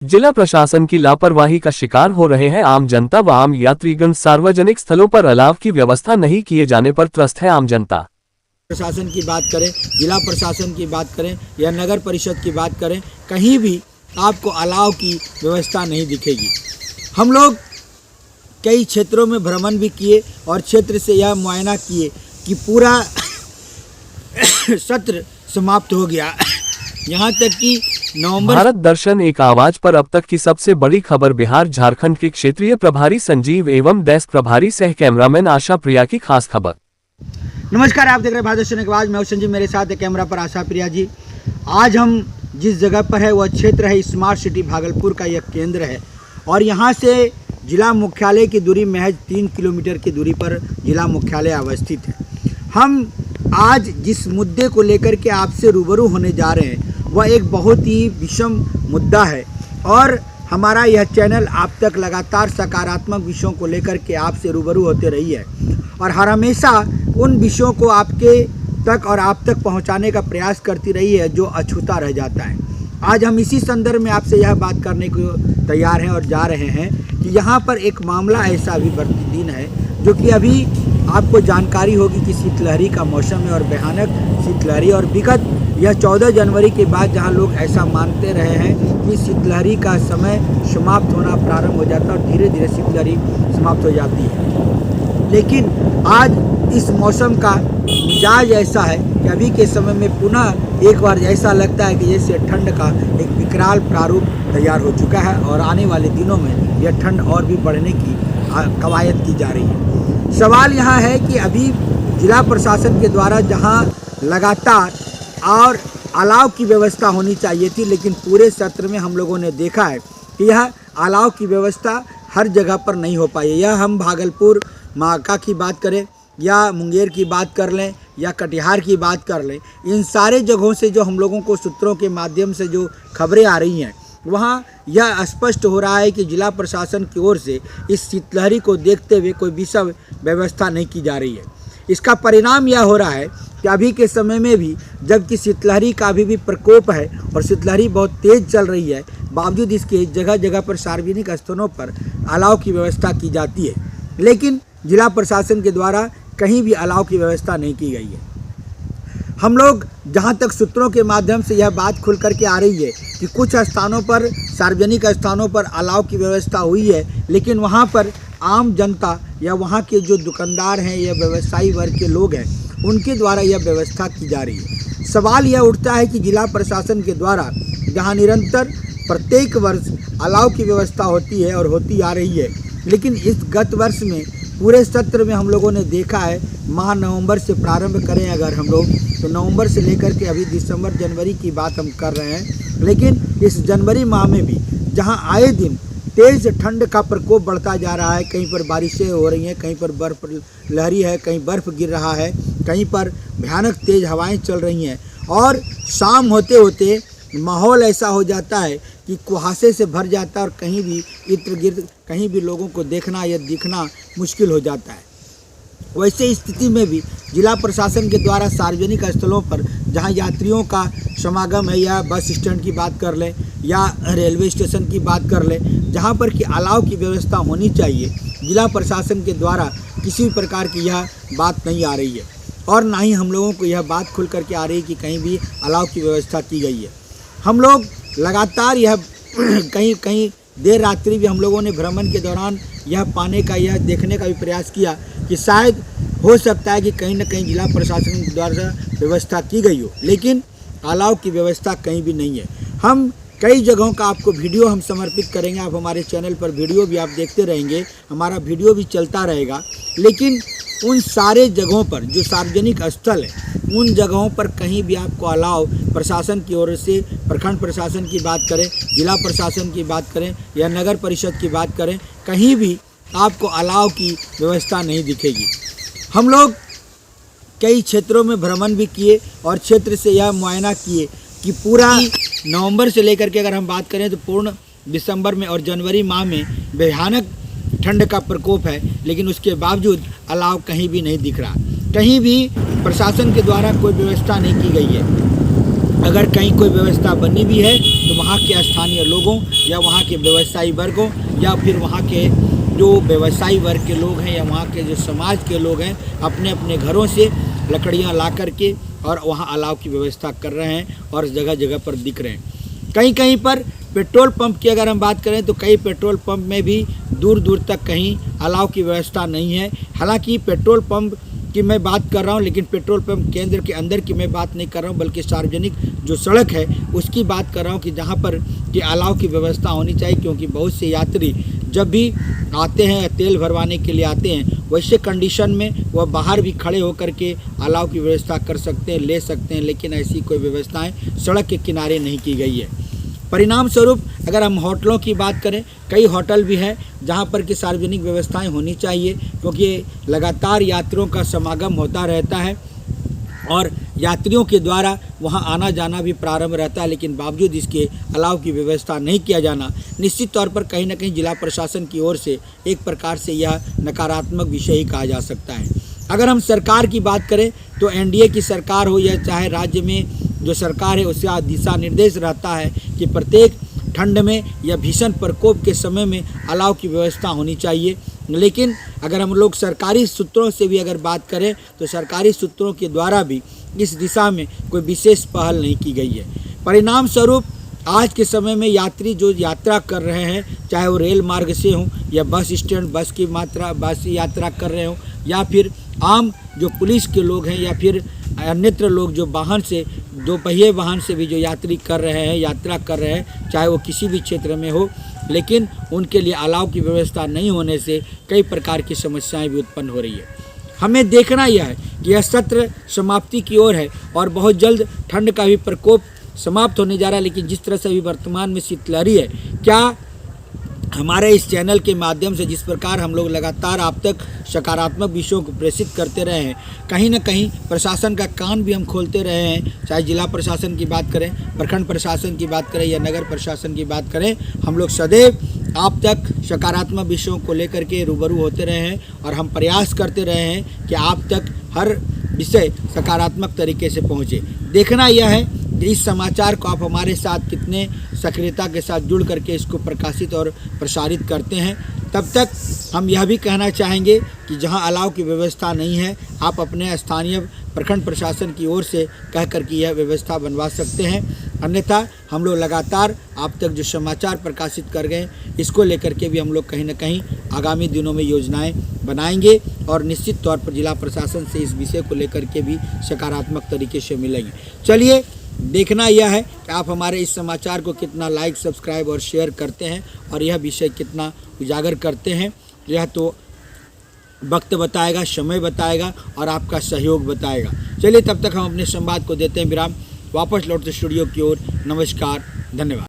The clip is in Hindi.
जिला प्रशासन की लापरवाही का शिकार हो रहे हैं आम जनता व आम यात्रीगण। सार्वजनिक स्थलों पर अलाव की व्यवस्था नहीं किए जाने पर त्रस्त है आम जनता। प्रशासन की बात करें, जिला प्रशासन की बात करें या नगर परिषद की बात करें, कहीं भी आपको अलाव की व्यवस्था नहीं दिखेगी। हम लोग कई क्षेत्रों में भ्रमण भी किए और क्षेत्र से यह मुआयना किए कि पूरा सत्र समाप्त हो गया। यहाँ तक कि नवंबर भारत दर्शन एक आवाज पर अब तक की सबसे बड़ी खबर। बिहार झारखंड के क्षेत्रीय प्रभारी संजीव एवं डेस्क प्रभारी सह कैमरामैन आशा प्रिया की खास खबर। नमस्कार, आप देख रहे हैं भारत दर्शन एक आवाज। मैं संजीव, मेरे साथ है कैमरा पर आशा प्रिया जी। आज हम जिस जगह पर है वह क्षेत्र है स्मार्ट सिटी भागलपुर का यह केंद्र है और यहाँ से जिला मुख्यालय की दूरी महज 3 किलोमीटर की दूरी पर जिला मुख्यालय अवस्थित है। हम आज जिस मुद्दे को लेकर के आपसे रूबरू होने जा रहे हैं वह एक बहुत ही विषम मुद्दा है और हमारा यह चैनल आप तक लगातार सकारात्मक विषयों को लेकर के आपसे रूबरू होते रही है और हर हमेशा उन विषयों को आपके तक और आप तक पहुंचाने का प्रयास करती रही है जो अछूता रह जाता है। आज हम इसी संदर्भ में आपसे यह बात करने को तैयार हैं और जा रहे हैं कि यहाँ पर एक मामला ऐसा अभी प्रतिदिन है जो कि अभी आपको जानकारी होगी कि शीतलहरी का मौसम है और भयानक शीतलहरी और विगत यह 14 जनवरी के बाद जहां लोग ऐसा मानते रहे हैं कि शीतलहरी का समय समाप्त होना प्रारंभ हो जाता है और धीरे धीरे शीतलहरी समाप्त हो जाती है, लेकिन आज इस मौसम का मिजाज ऐसा है कि अभी के समय में पुनः एक बार ऐसा लगता है कि जैसे ठंड का एक विकराल प्रारूप तैयार हो चुका है और आने वाले दिनों में यह ठंड और भी बढ़ने की कवायद की जा रही है। सवाल यहाँ है कि अभी जिला प्रशासन के द्वारा जहाँ लगातार और अलाव की व्यवस्था होनी चाहिए थी, लेकिन पूरे सत्र में हम लोगों ने देखा है कि यह अलाव की व्यवस्था हर जगह पर नहीं हो पाई। यह हम भागलपुर माका की बात करें या मुंगेर की बात कर लें या कटिहार की बात कर लें, इन सारे जगहों से जो हम लोगों को सूत्रों के माध्यम से जो खबरें आ रही हैं वहाँ यह स्पष्ट हो रहा है कि जिला प्रशासन की ओर से इस शीतलहरी को देखते हुए कोई विषम व्यवस्था नहीं की जा रही है। इसका परिणाम यह हो रहा है कि अभी के समय में भी जबकि शीतलहरी का अभी भी प्रकोप है और शीतलहरी बहुत तेज़ चल रही है, बावजूद इसके जगह जगह पर सार्वजनिक स्थलों पर अलाव की व्यवस्था की जाती है, लेकिन जिला प्रशासन के द्वारा कहीं भी अलाव की व्यवस्था नहीं की गई है। हम लोग जहाँ तक सूत्रों के माध्यम से यह बात खुल करके आ रही है कि कुछ स्थानों पर सार्वजनिक स्थानों पर अलाव की व्यवस्था हुई है, लेकिन वहाँ पर आम जनता या वहाँ के जो दुकानदार हैं या व्यवसायी वर्ग के लोग हैं उनके द्वारा यह व्यवस्था की जा रही है। सवाल यह उठता है कि जिला प्रशासन के द्वारा जहाँ निरंतर प्रत्येक वर्ष अलाव की व्यवस्था होती है और होती आ रही है, लेकिन इस गत वर्ष में पूरे सत्र में हम लोगों ने देखा है, माह नवंबर से प्रारंभ करें अगर हम लोग तो नवंबर से लेकर के अभी दिसंबर जनवरी की बात हम कर रहे हैं, लेकिन इस जनवरी माह में भी जहां आए दिन तेज़ ठंड का प्रकोप बढ़ता जा रहा है, कहीं पर बारिशें हो रही हैं, कहीं पर बर्फ लहरी है, कहीं बर्फ़ गिर रहा है, कहीं पर भयानक तेज़ हवाएं चल रही हैं और शाम होते होते माहौल ऐसा हो जाता है कि कुहासे से भर जाता है और कहीं भी इर्द गिर्द कहीं भी लोगों को देखना या दिखना मुश्किल हो जाता है। वैसे स्थिति में भी जिला प्रशासन के द्वारा सार्वजनिक स्थलों पर जहां यात्रियों का समागम है या बस स्टैंड की बात कर लें या रेलवे स्टेशन की बात कर लें, जहां पर कि अलाव की व्यवस्था होनी चाहिए, जिला प्रशासन के द्वारा किसी भी प्रकार की यह बात नहीं आ रही है और ना ही हम लोगों को यह बात खुल करके आ रही है कि कहीं भी अलाव की व्यवस्था की गई है। हम लोग लगातार यह कहीं कहीं देर रात्रि भी हम लोगों ने भ्रमण के दौरान यह पाने का यह देखने का भी प्रयास किया कि शायद हो सकता है कि कहीं न कहीं जिला प्रशासन के द्वारा व्यवस्था की गई हो, लेकिन अलाव की व्यवस्था कहीं भी नहीं है। हम कई जगहों का आपको वीडियो हम समर्पित करेंगे, आप हमारे चैनल पर वीडियो भी आप देखते रहेंगे, हमारा वीडियो भी चलता रहेगा, लेकिन उन सारे जगहों पर जो सार्वजनिक स्थल है उन जगहों पर कहीं भी आपको अलाव प्रशासन की ओर से, प्रखंड प्रशासन की बात करें, जिला प्रशासन की बात करें या नगर परिषद की बात करें, कहीं भी आपको अलाव की व्यवस्था नहीं दिखेगी। हम लोग कई क्षेत्रों में भ्रमण भी किए और क्षेत्र से यह मुआयना किए कि पूरा नवंबर से लेकर के अगर हम बात करें तो पूर्ण दिसंबर में और जनवरी माह में भयानक ठंड का प्रकोप है, लेकिन उसके बावजूद अलाव कहीं भी नहीं दिख रहा, कहीं भी प्रशासन के द्वारा कोई व्यवस्था नहीं की गई है। अगर कहीं कोई व्यवस्था बनी भी है तो वहाँ के स्थानीय लोगों या वहाँ के व्यवसायी वर्गों या फिर वहाँ के जो व्यवसायी वर्ग के लोग हैं या वहाँ के जो समाज के लोग हैं अपने अपने घरों से लकड़ियाँ ला करके और वहाँ अलाव की व्यवस्था कर रहे हैं और जगह जगह पर दिख रहे हैं। कहीं कहीं पर पेट्रोल पंप की अगर हम बात करें तो कई पेट्रोल पंप में भी दूर दूर तक कहीं अलाव की व्यवस्था नहीं है। हालांकि पेट्रोल पंप की मैं बात कर रहा हूं, लेकिन पेट्रोल पंप केंद्र के अंदर की मैं बात नहीं कर रहा हूं, बल्कि सार्वजनिक जो सड़क है उसकी बात कर रहा हूं कि जहां पर कि अलाव की व्यवस्था होनी चाहिए। क्योंकि बहुत से यात्री जब भी आते हैं तेल भरवाने के लिए आते हैं, वैसे कंडीशन में वह बाहर भी खड़े होकर के अलाव की व्यवस्था कर सकते हैं, ले सकते हैं, लेकिन ऐसी कोई व्यवस्थाएं सड़क के किनारे नहीं की गई है। परिणाम स्वरूप अगर हम होटलों की बात करें, कई होटल भी हैं जहां पर कि सार्वजनिक व्यवस्थाएं होनी चाहिए, क्योंकि लगातार यात्रियों का समागम होता रहता है और यात्रियों के द्वारा वहां आना जाना भी प्रारंभ रहता है। लेकिन बावजूद इसके अलाव की व्यवस्था नहीं किया जाना निश्चित तौर पर कहीं ना कहीं जिला प्रशासन की ओर से एक प्रकार से यह नकारात्मक विषय ही कहा जा सकता है। अगर हम सरकार की बात करें तो एनडीए की सरकार हो या चाहे राज्य में जो सरकार है उसका दिशा निर्देश रहता है कि प्रत्येक ठंड में या भीषण प्रकोप के समय में अलाव की व्यवस्था होनी चाहिए। लेकिन अगर हम लोग सरकारी सूत्रों से भी अगर बात करें तो सरकारी सूत्रों के द्वारा भी इस दिशा में कोई विशेष पहल नहीं की गई है। परिणाम स्वरूप आज के समय में यात्री जो यात्रा कर रहे हैं, चाहे वो रेल मार्ग से हों या बस स्टैंड बस यात्रा कर रहे हों या फिर आम जो पुलिस के लोग हैं या फिर अन्यत्र लोग जो वाहन से दो पहिए वाहन से भी जो यात्रा कर रहे हैं, चाहे वो किसी भी क्षेत्र में हो, लेकिन उनके लिए अलाव की व्यवस्था नहीं होने से कई प्रकार की समस्याएं भी उत्पन्न हो रही है। हमें देखना यह है कि यह सत्र समाप्ति की ओर है और बहुत जल्द ठंड का भी प्रकोप समाप्त होने जा रहा है। लेकिन जिस तरह से अभी वर्तमान में शीतलहरी है, क्या हमारे इस चैनल के माध्यम से जिस प्रकार हम लोग लगातार आप तक सकारात्मक विषयों को प्रेषित करते रहे हैं, कहीं ना कहीं प्रशासन का कान भी हम खोलते रहे हैं, चाहे जिला प्रशासन की बात करें, प्रखंड प्रशासन की बात करें या नगर प्रशासन की बात करें, हम लोग सदैव आप तक सकारात्मक विषयों को लेकर के रूबरू होते रहे हैं और हम प्रयास करते रहे हैं कि आप तक हर विषय सकारात्मक तरीके से पहुँचे। देखना यह है कि इस समाचार को आप हमारे साथ कितने सक्रियता के साथ जुड़ करके इसको प्रकाशित और प्रसारित करते हैं। तब तक हम यह भी कहना चाहेंगे कि जहां अलाव की व्यवस्था नहीं है, आप अपने स्थानीय प्रखंड प्रशासन की ओर से कह कर के यह व्यवस्था बनवा सकते हैं। अन्यथा हम लोग लगातार आप तक जो समाचार प्रकाशित कर गए, इसको लेकर के भी हम लोग कहीं ना कहीं आगामी दिनों में योजनाएं बनाएंगे और निश्चित तौर पर जिला प्रशासन से इस विषय को लेकर के भी सकारात्मक तरीके से मिलेंगे। चलिए, देखना यह है कि आप हमारे इस समाचार को कितना लाइक, सब्सक्राइब और शेयर करते हैं और यह विषय कितना उजागर करते हैं। यह तो वक्त बताएगा, समय बताएगा और आपका सहयोग बताएगा। चलिए, तब तक हम अपने संवाद को देते हैं विराम। वापस लौटते स्टूडियो की ओर। नमस्कार, धन्यवाद।